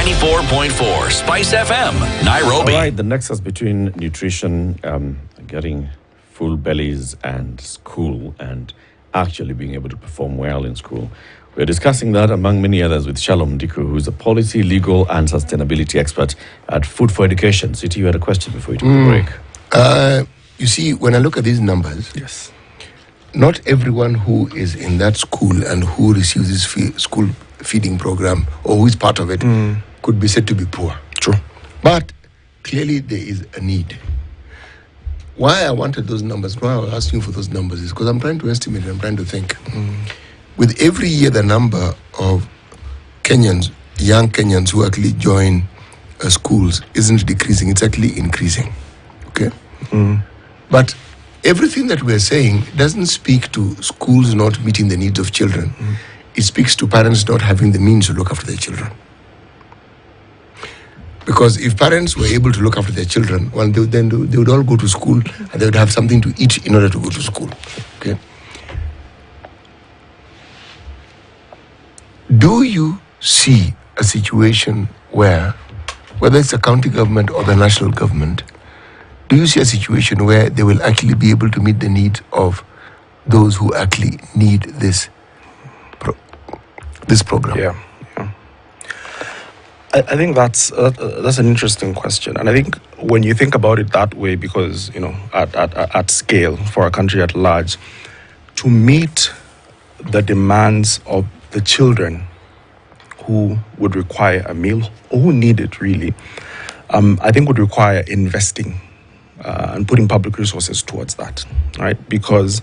94.4 Spice FM, Nairobi. All right, the nexus between nutrition, getting full bellies and school, and actually being able to perform well in school. We're discussing that among many others with Shalom Diku, who's a policy, legal, and sustainability expert at Food for Education. City, you had a question before you took the break. You see, when I look at these numbers, Yes. not everyone who is in that school and who receives this school feeding program or who is part of it could be said to be poor. True. But clearly there is a need. Why I wanted those numbers, why I was asking for those numbers is because I'm trying to estimate, I'm trying to think. With every year, the number of Kenyans, young Kenyans who actually join schools isn't decreasing, it's actually increasing. Okay? But everything that we're saying doesn't speak to schools not meeting the needs of children. It speaks to parents not having the means to look after their children. Because if parents were able to look after their children, well, they would all go to school and they would have something to eat in order to go to school. Okay. Do you see a situation where, whether it's the county government or the national government, do you see a situation where they will actually be able to meet the needs of those who actually need this program? Yeah. I think that's an interesting question, and I think when you think about it that way, because at scale for a country at large, to meet the demands of the children who would require a meal or who need it really, I think would require investing and putting public resources towards that, right? Because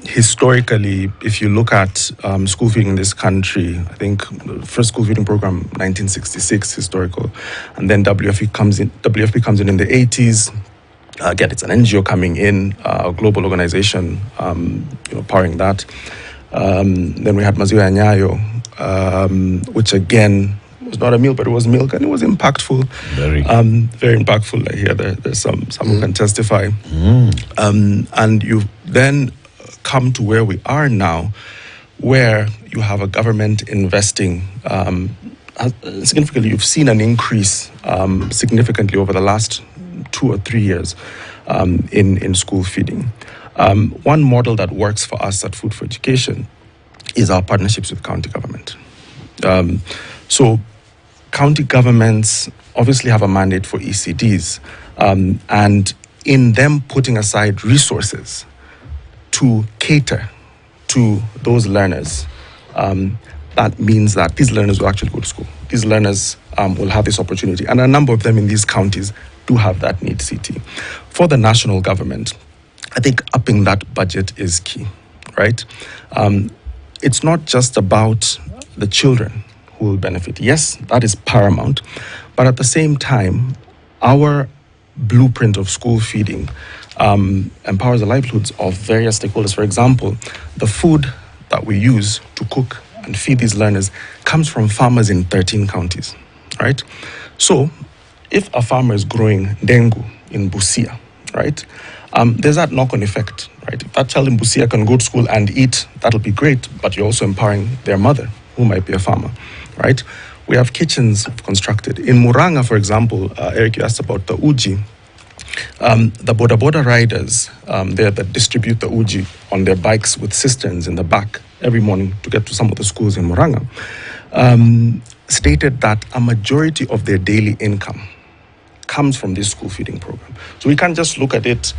historically, if you look at school feeding in this country, I think the first school feeding program, 1966, historical, and then WFP comes in in the 80s. Again, it's an NGO coming in, a global organization, powering that. Then we had Maziwa Nyayo, which again was not a meal, but it was milk, and it was impactful. Very impactful. I hear there's some who can testify. And you then come to where we are now, where you have a government investing significantly. You've seen an increase significantly over the last 2 or 3 years in school feeding. One model that works for us at Food for Education is our partnerships with county government. So county governments obviously have a mandate for ECDs, and in them putting aside resources to cater to those learners, that means that these learners will actually go to school. These learners will have this opportunity, and a number of them in these counties do have that need, CT. For the national government, I think upping that budget is key, right? It's not just about the children who will benefit. Yes, that is paramount, but at the same time, our blueprint of school feeding empowers the livelihoods of various stakeholders. For example, the food that we use to cook and feed these learners comes from farmers in 13 counties, right? So if a farmer is growing dengu in Busia, right, there's that knock-on effect, right? If that child in Busia can go to school and eat, that'll be great, but you're also empowering their mother, who might be a farmer, right? We have kitchens constructed. In Muranga, for example, Eric, you asked about the uji. The boda riders there that distribute the uji on their bikes with cisterns in the back every morning to get to some of the schools in Muranga, stated that a majority of their daily income comes from this school feeding program. So we can't just look at it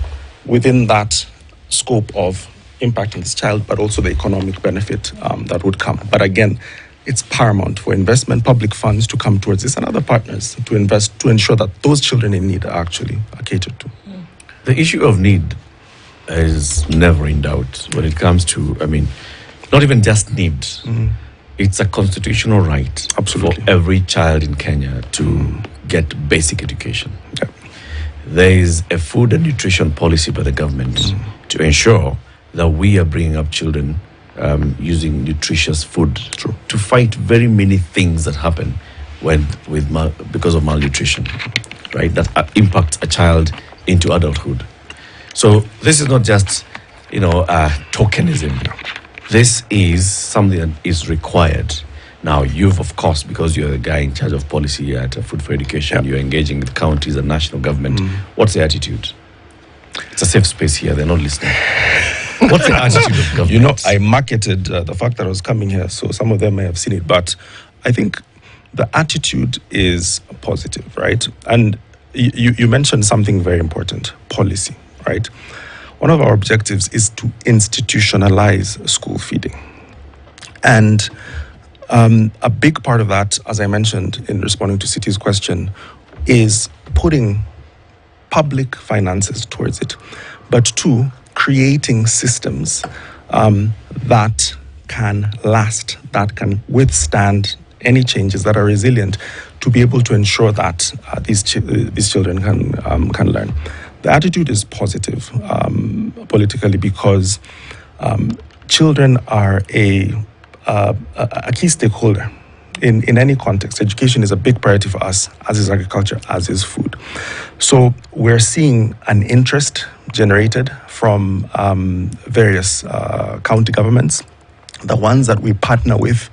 within that scope of impacting this child, but also the economic benefit that would come. But again, it's paramount for investment, public funds to come towards this and other partners to invest to ensure that those children in need are catered to. The issue of need is never in doubt when it comes to, not even just need. It's a constitutional right for every child in Kenya to get basic education. Yeah. There is a food and nutrition policy by the government to ensure that we are bringing up children using nutritious food to fight very many things that happen because of malnutrition, right? That impacts a child into adulthood. So this is not just, tokenism. This is something that is required Now, you've, of course, because you're the guy in charge of policy at Food for Education, you're engaging with counties and national government. What's the attitude? It's a safe space here. They're not listening. What's the attitude of government? You know, I marketed the fact that I was coming here, so some of them may have seen it. But I think the attitude is positive, right? And you mentioned something very important, policy, right? One of our objectives is to institutionalize school feeding. And a big part of that, as I mentioned in responding to Citi's question, is putting public finances towards it. But two, creating systems that can last, that can withstand any changes, that are resilient, to be able to ensure that these children can learn. The attitude is positive politically because children are a key stakeholder in any context. Education is a big priority for us, as is agriculture, as is food. So we're seeing an interest generated from various county governments. The ones that we partner with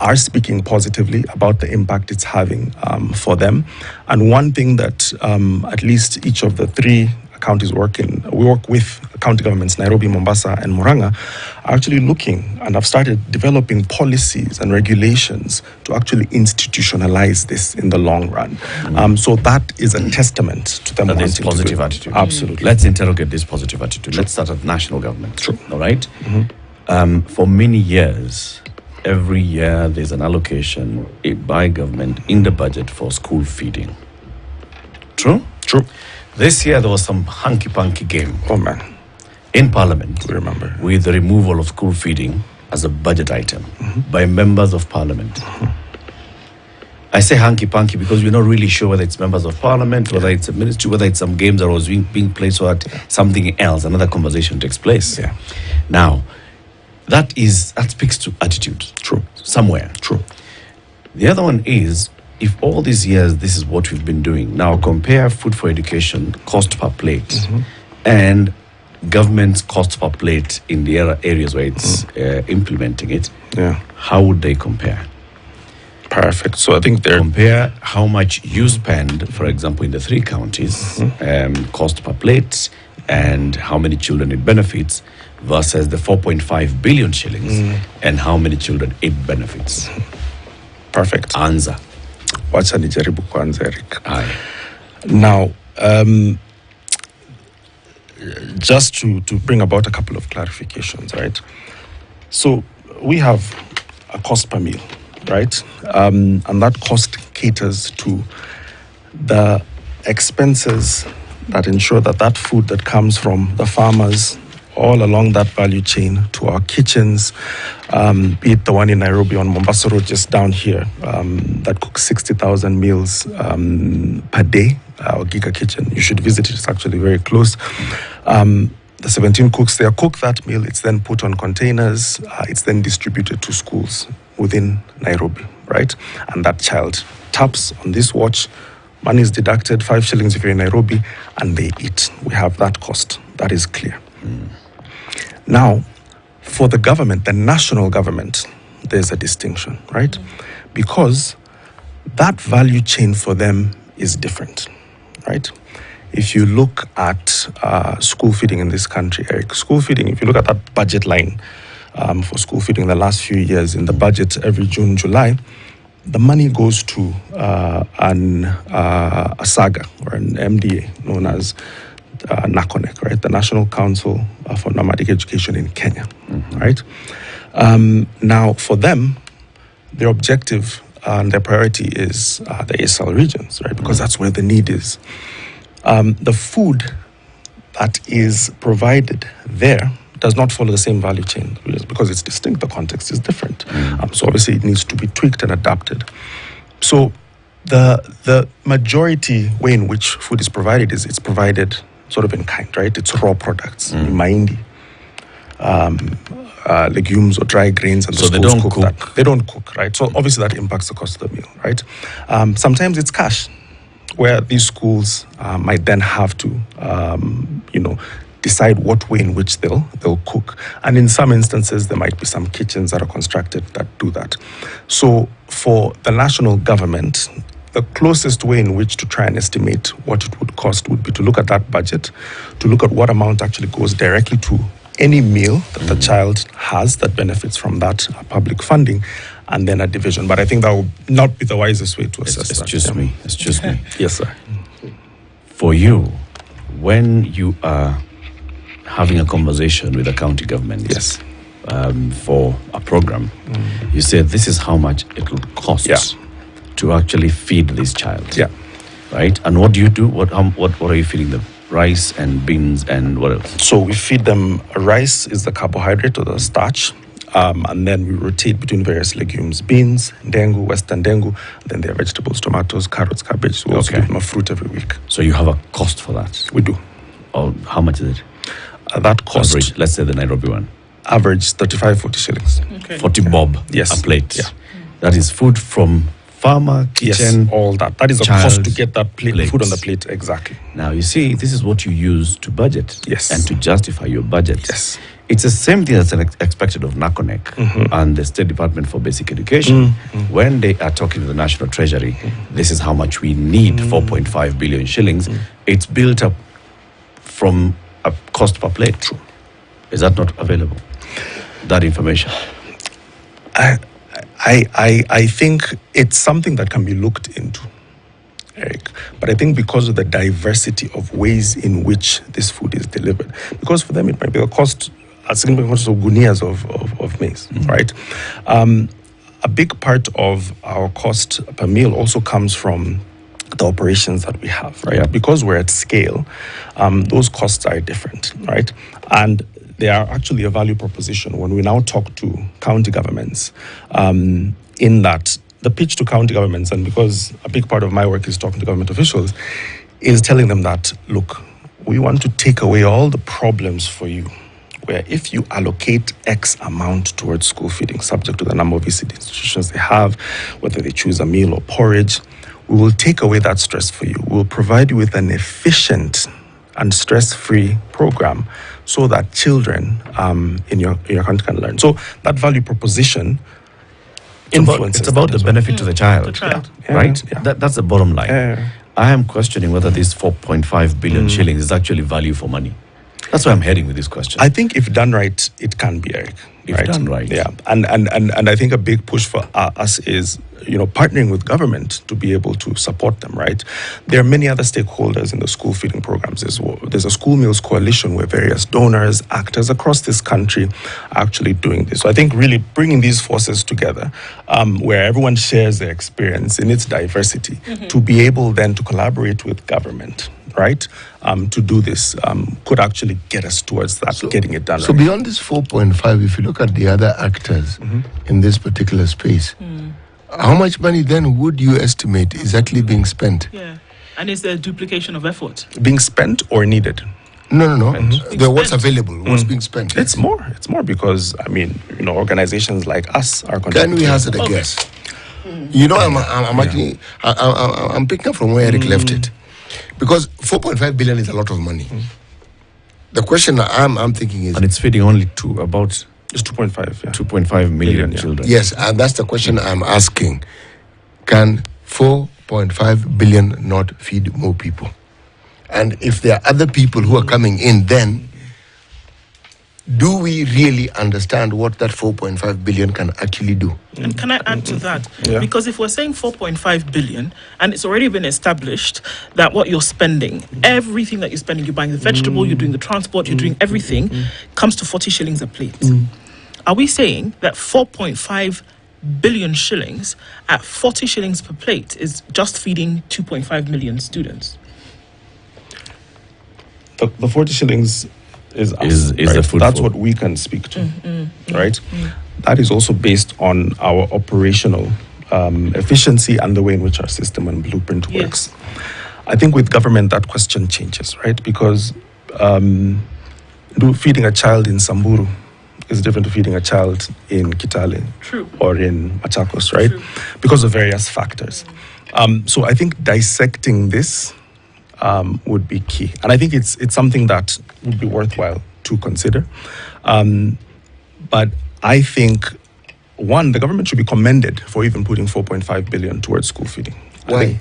are speaking positively about the impact it's having for them. And one thing that at least each of the three counties we work with county governments, Nairobi, Mombasa, and Murang'a, are actually looking and have started developing policies and regulations to actually institutionalize this in the long run. So that is a testament to them wanting this positive attitude. Absolutely. Let's interrogate this positive attitude. Let's start at national government. True. All right? For many years, every year there's an allocation by government in the budget for school feeding. True? True. This year there was some hanky-panky game. Oh man. In Parliament, We remember. with the removal of school feeding as a budget item by members of Parliament. I say hanky-panky because we're not really sure whether it's members of Parliament, whether it's a ministry, whether it's some games that was being played so that something else, another conversation takes place. Yeah. Now, that speaks to attitude. True. Somewhere. True. The other one is, if all these years this is what we've been doing, now compare Food for Education cost per plate and government's cost per plate in the areas where it's implementing it. Yeah. How would they compare? Perfect. So I think they're Compare how much you spend, for example, in the three counties, cost per plate, and how many children it benefits versus the 4.5 billion shillings and how many children it benefits. perfect. Answer. Wacha nijaribu kwanza, Eric. Aye. Now, just to bring about a couple of clarifications, right? So we have a cost per meal, right? And that cost caters to the expenses that ensure that food that comes from the farmers all along that value chain to our kitchens, be it the one in Nairobi on Mombasa Road, just down here, that cooks 60,000 meals per day, our Giga Kitchen. You should visit it, it's actually very close. The 17 cooks there cook that meal, it's then put on containers, it's then distributed to schools within Nairobi, right? And that child taps on this watch, money is deducted, 5 shillings if you're in Nairobi, and they eat. We have that cost, that is clear. Now, for the government, the national government, there's a distinction, right? Because that value chain for them is different, right? If you look at school feeding in this country, Eric, school feeding, if you look at that budget line for school feeding the last few years, in the budget every June, July, the money goes to a SAGA or an MDA known as NACONEC, right? The National Council for Nomadic Education in Kenya, right? Now, for them, their objective and their priority is the ASL regions, right? Because that's where the need is. The food that is provided there does not follow the same value chain because it's distinct, the context is different. So obviously it needs to be tweaked and adapted. So the majority way in which food is provided is it's provided sort of in kind, right? It's raw products, mahindi, legumes or dry grains, and So the they schools don't cook. that. They don't cook, right? So obviously that impacts the cost of the meal, right? Sometimes it's cash, where these schools might then have to, decide what way in which they'll cook. And in some instances, there might be some kitchens that are constructed that do that. So for the national government, the closest way in which to try and estimate what it would cost would be to look at that budget, to look at what amount actually goes directly to any meal that the child has that benefits from that public funding, and then a division. But I think that would not be the wisest way to assess that. Excuse me. Yes, sir. For you, when you are having a conversation with the county government, Yes. For a program, you say this is how much it will cost to actually feed this child. Yeah. Right? And what do you do? What are you feeding them? Rice and beans and what else? So we feed them rice is the carbohydrate or the starch. And then we rotate between various legumes, beans, dengu, western dengu, then there are vegetables, tomatoes, carrots, cabbage. We also give them a fruit every week. So you have a cost for that? We do. Or how much is it? That cost, average, let's say the Nairobi one. Average 35, 40 shillings. Okay. 40 bob Yes. a plate. Yeah. That is food from farmer, kitchen. Yes, all that. That is a child cost to get that plate. food on the plate. Exactly. Now, you see, this is what you use to budget. Yes. And to justify your budget. Yes. It's the same thing that's expected of NACONEC and the State Department for Basic Education. When they are talking to the National Treasury, this is how much we need, 4.5 billion shillings. It's built up from a cost per plate. True. Is that not available? That information? I think it's something that can be looked into, Eric. But I think because of the diversity of ways in which this food is delivered, because for them it might be a significant cost of gunias of maize, right? A big part of our cost per meal also comes from the operations that we have, right? Yeah. Because we're at scale, those costs are different, right? And they are actually a value proposition when we now talk to county governments, in that the pitch to county governments, and because a big part of my work is talking to government officials, is telling them that, look, we want to take away all the problems for you, where if you allocate X amount towards school feeding, subject to the number of ECD institutions they have, whether they choose a meal or porridge, we will take away that stress for you. We'll provide you with an efficient and stress-free program so that children in your country can learn. So that value proposition influences. It's about the benefit to the child. The child. Yeah. Right? Yeah. That's the bottom line. Yeah. I am questioning whether this 4.5 billion shillings is actually value for money. That's why I'm heading with this question. I think if done right, it can be, Eric. If done right. Yeah. And I think a big push for us is, partnering with government to be able to support them, right? There are many other stakeholders in the school feeding programs as well. There's a school meals coalition where various donors, actors across this country are actually doing this. So I think really bringing these forces together, where everyone shares their experience in its diversity, to be able then to collaborate with government, right? To do this could actually get us towards that, getting it done. So beyond this 4.5, if you look at the other actors in this particular space, how much money then would you estimate is actually being spent? Yeah. And is there a duplication of effort? Being spent or needed? No. What's available? What's being spent? It's more because, organizations like us are contributing. Can we hazard a guess? I'm picking up from where Eric left it. Because 4.5 billion is a lot of money. The question I'm thinking is... And it's feeding only to about... It's 2.5, yeah. 2.5 million Yeah. children. Yes, and that's the question I'm asking. Can 4.5 billion not feed more people? And if there are other people who are coming in, then do we really understand what that 4.5 billion can actually do? And can I add to that? Yeah. Because if we're saying 4.5 billion, and it's already been established that what you're spending, everything that you're spending, you're buying the vegetable, you're doing the transport, you're doing everything, comes to 40 shillings a plate. Are we saying that 4.5 billion shillings at 40 shillings per plate is just feeding 2.5 million students? The 40 shillings is us, Is right? the food That's for- what we can speak to, right? That is also based on our operational efficiency and the way in which our system and blueprint Yes. works. I think with government that question changes, right? Because feeding a child in Samburu is different to feeding a child in Kitale True. or in Machakos, right? True. Because of various factors. So I think dissecting this would be key. And I think it's something that would be worthwhile to consider. But I think, one, the government should be commended for even putting 4.5 billion towards school feeding. Why?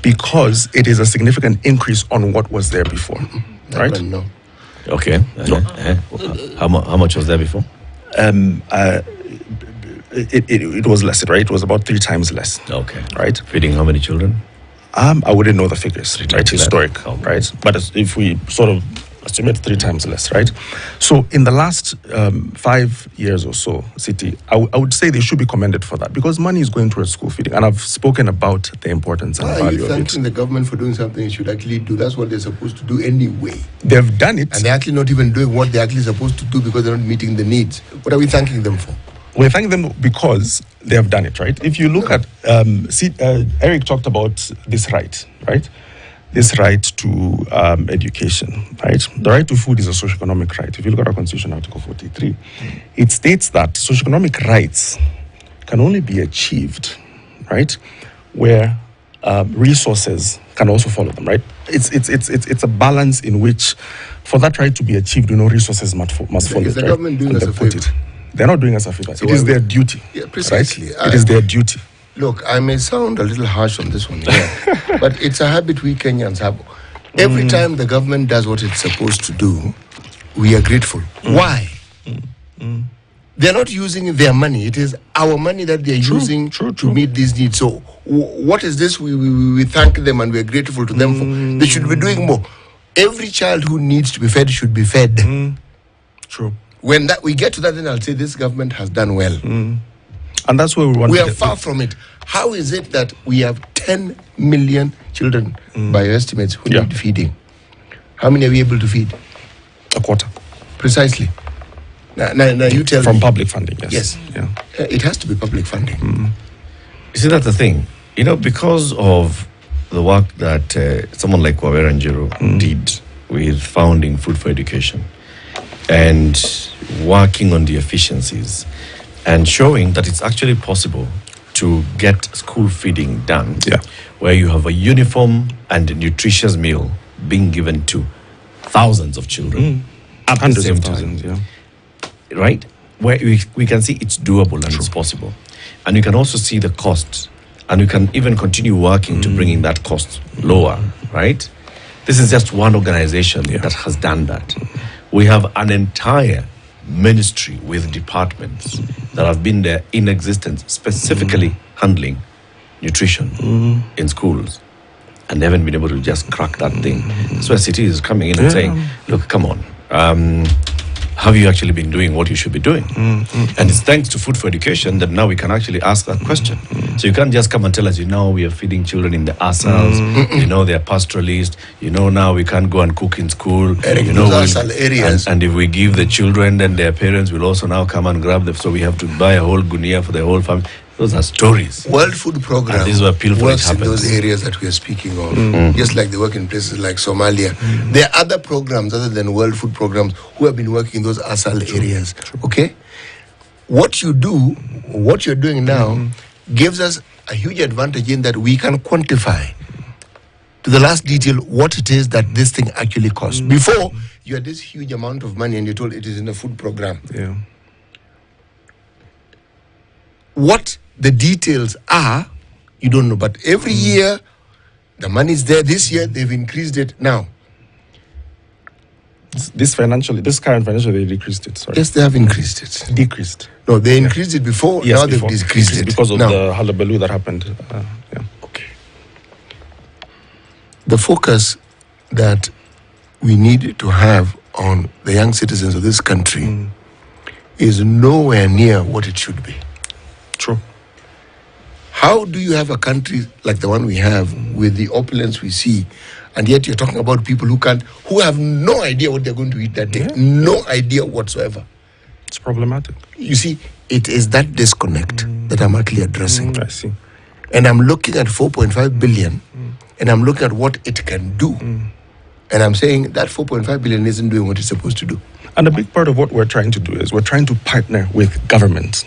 Because it is a significant increase on what was there before, right? No. Okay. How much was there before? It was less, right? It was about 3 times less. Okay. Right? Feeding how many children? I wouldn't know the figures, right? times Historic, that. Okay. right? But if we sort of estimate 3 times less, right? So in the last 5 years or so, City, I would say they should be commended for that, because money is going towards school feeding. And I've spoken about the importance and Why are value you of it. thanking the government for doing something it should actually do? That's what they're supposed to do anyway. They've done it. And they're actually not even doing what they're actually supposed to do because they're not meeting the needs. What are we thanking them for? We're thanking them because they have done it, right? If you look at, Eric talked about this right? This right to education, right? The right to food is a socioeconomic right. If you look at our Constitution, Article 43, it states that socioeconomic rights can only be achieved, right, where resources can also follow them, right? It's a balance in which, for that right to be achieved, resources must follow. Is the right? government doing And us a they've put favor? They're not doing us a favor. So it is why their would- duty. Yeah, precisely. Right? It is their duty. Look, I may sound a little harsh on this one, but it's a habit we Kenyans have. Every time the government does what it's supposed to do, we are grateful. Why? They're not using their money. It is our money that they're using to meet these needs. So what is this? We thank them and we're grateful to them for. They should be doing more. Every child who needs to be fed should be fed. True. When we get to that, then I'll say this government has done well. And that's where we want We to are get far from it. How is it that we have 10 million children, by your estimates, who need feeding? How many are we able to feed? a quarter. Precisely. Now you tell From me. public funding, yes. Yes. Yeah. It has to be public funding. You see, that's the thing. Because of the work that someone like Wawera Njiro did with founding Food for Education and working on the efficiencies and showing that it's actually possible to get school feeding done, where you have a uniform and nutritious meal being given to thousands of children at Hundreds the same of time. thousands, yeah. Right? Where we can see it's doable and it's possible. And you can also see the cost. And you can even continue working to bringing that cost lower, right? This is just one organization that has done that. We have an entire ministry with departments that have been there in existence, specifically handling nutrition in schools. And they haven't been able to just crack that thing. That's why City is coming in and saying, look, come on. Have you actually been doing what you should be doing? And it's thanks to Food for Education that now we can actually ask that question. So you can't just come and tell us, we are feeding children in the ASALs, they're pastoralists, now we can't go and cook in school. those ASAL areas. And if we give the children, then their parents will also now come and grab them. So we have to buy a whole gunia for the whole family. Those are stories. World Food Program And this is where pilferage works in happens. those areas that we are speaking of, just like they work in places like Somalia. There are other programs other than World Food Programs who have been working in those ASAL areas. Okay? What you're doing now gives us a huge advantage in that we can quantify to the last detail what it is that this thing actually costs. Before, you had this huge amount of money and you're told it is in a food program. Yeah. What the details are, you don't know. But every year, the money is there. This year, they've increased it. Now, This current financial, they decreased it. Sorry. yes, they have increased it. Decreased. No, they increased it before. Yes, now before. they've decreased it. Because of now, the hullabaloo that happened. Yeah. okay. The focus that we need to have on the young citizens of this country is nowhere near what it should be. True. How do you have a country like the one we have with the opulence we see, and yet you're talking about people who have no idea what they're going to eat that day, no idea whatsoever? It's problematic. You see, it is that disconnect that I'm actually addressing. I see. And I'm looking at 4.5 billion, and I'm looking at what it can do. And I'm saying that 4.5 billion isn't doing what it's supposed to do. And a big part of what we're trying to do is we're trying to partner with government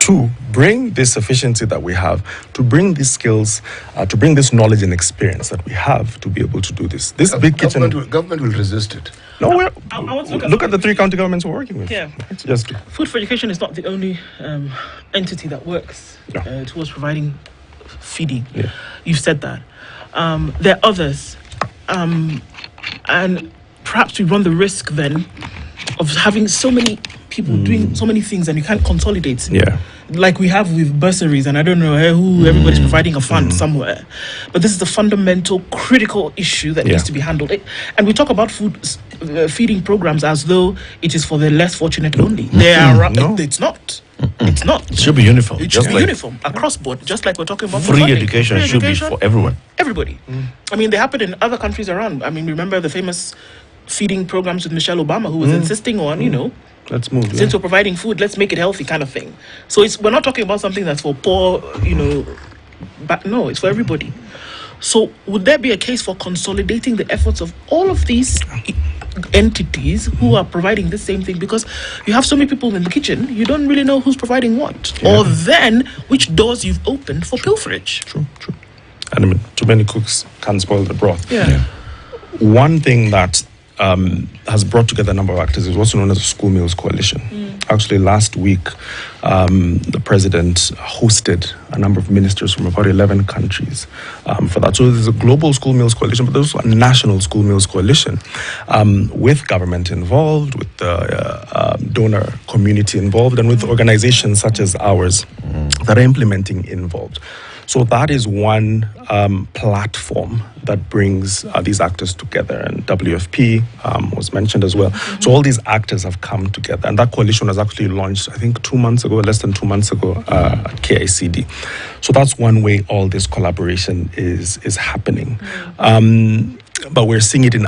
to bring this efficiency that we have, to bring these skills, to bring this knowledge and experience that we have to be able to do this. This big kitchen... Government will resist it. No, I want to look at the 3 county governments we're working with. Yeah. It's just... Food for Education is not the only entity that works towards providing feeding. Yeah. You've said that. There are others. And perhaps we run the risk then of having so many people doing so many things and you can't consolidate. Yeah. Like we have with bursaries, and I don't know who everybody's providing a fund somewhere. But this is the fundamental, critical issue that needs to be handled. And we talk about food feeding programs as though it is for the less fortunate only. It's not. It's not. It should be uniform. It should be uniform across board, just like we're talking about free education should be for everyone. Everybody. I mean, they happen in other countries around. I mean, remember the famous feeding programs with Michelle Obama, who was insisting on, let's move. Since we're providing food, let's make it healthy kind of thing. So we're not talking about something that's for poor, but no, it's for everybody. So would there be a case for consolidating the efforts of all of these entities who are providing the same thing? Because you have so many people in the kitchen, you don't really know who's providing what. Or then which doors you've opened for pilferage. True. And I mean, too many cooks can't spoil the broth. Yeah. One thing that has brought together a number of actors is what's known as the School Meals Coalition. Actually, last week, the president hosted a number of ministers from about 11 countries for that. So there's a global School Meals Coalition, but there's also a national School Meals Coalition with government involved, with the donor community involved, and with organizations such as ours that are implementing involved. So that is one platform that brings these actors together, and WFP was mentioned as well. So all these actors have come together, and that coalition was actually launched, I think, less than 2 months ago at KICD. So that's one way all this collaboration is happening. But we're seeing it in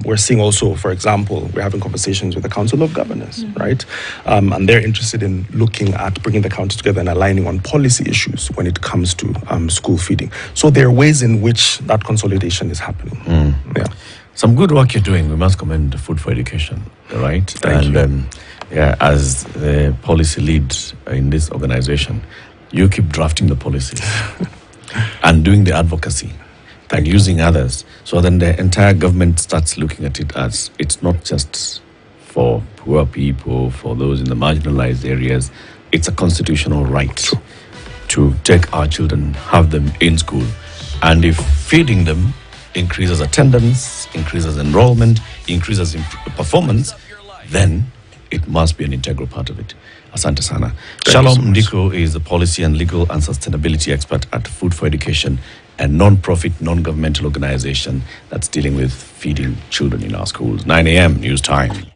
we're seeing also, for example, we're having conversations with the Council of Governors, right? And they're interested in looking at bringing the county together and aligning on policy issues when it comes to school feeding. So there are ways in which that consolidation is happening. Yeah. Some good work you're doing. We must commend Food for Education, right? Thank you. As the policy lead in this organization, you keep drafting the policies and doing the advocacy. And using others. So then the entire government starts looking at it as it's not just for poor people, for those in the marginalized areas. It's a constitutional right to take our children, have them in school. And if feeding them increases attendance, increases enrollment, increases performance, then it must be an integral part of it. Asante sana. Shalom Ndiko is the policy and legal and sustainability expert at Food for Education, a non-profit, non-governmental organization that's dealing with feeding children in our schools. 9 a.m. news time.